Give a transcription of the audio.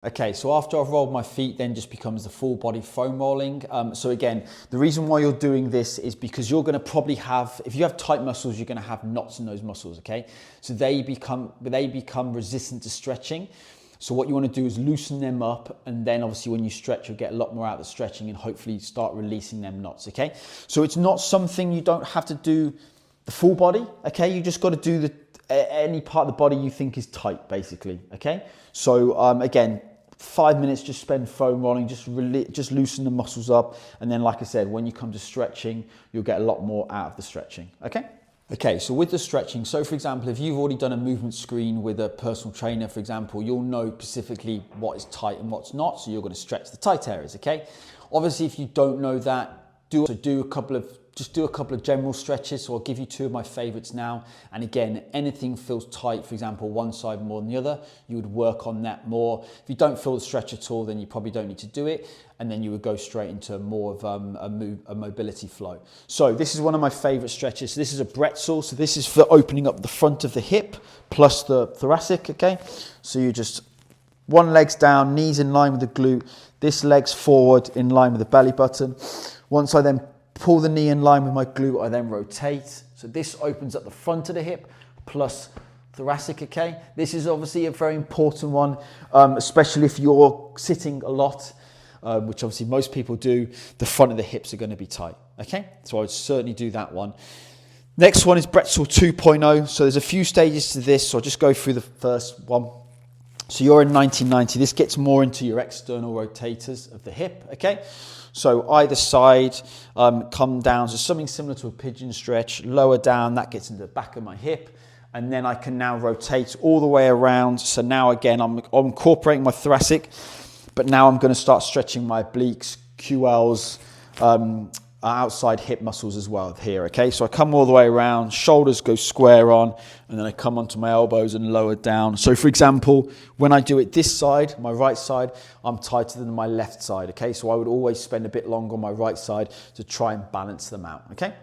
Okay, so after I've rolled my feet, then just becomes the full body foam rolling. So again, the reason why you're doing this is because you're gonna probably have, if you have tight muscles, you're gonna have knots in those muscles, okay? So they become resistant to stretching. So what you wanna do is loosen them up, and then obviously when you stretch, you'll get a lot more out of the stretching and hopefully start releasing them knots, okay? So it's not something you don't have to do the full body, okay? You just gotta do any part of the body you think is tight, basically, okay? So again, 5 minutes, just spend foam rolling, just loosen the muscles up. And then, like I said, when you come to stretching, you'll get a lot more out of the stretching, okay? Okay, so with the stretching, so for example, if you've already done a movement screen with a personal trainer, for example, you'll know specifically what is tight and what's not, so you're gonna stretch the tight areas, okay? Obviously, if you don't know that, do a couple of general stretches. So I'll give you two of my favorites now. And again, anything feels tight, for example, one side more than the other, you would work on that more. If you don't feel the stretch at all, then you probably don't need to do it. And then you would go straight into more of a mobility flow. So this is one of my favorite stretches. This is a Bretzel. So this is for opening up the front of the hip plus the thoracic, okay? So you just, one leg's down, knees in line with the glute. This leg's forward in line with the belly button. Once I then pull the knee in line with my glute, I then rotate. So this opens up the front of the hip plus thoracic, okay? This is obviously a very important one, especially if you're sitting a lot, which obviously most people do. The front of the hips are going to be tight, okay? So I would certainly do that one. Next one is Bretzel 2.0. So there's a few stages to this, so I'll just go through the first one. So you're in 1990. This gets more into your external rotators of the hip, okay? So either side, come down, so something similar to a pigeon stretch, lower down, that gets into the back of my hip, and then I can now rotate all the way around. So now again, I'm incorporating my thoracic, but now I'm gonna start stretching my obliques, QLs, outside hip muscles as well here, okay? So I come all the way around, shoulders go square on, and then I come onto my elbows and lower down. So for example, when I do it this side, my right side, I'm tighter than my left side, okay? So I would always spend a bit longer on my right side to try and balance them out, okay?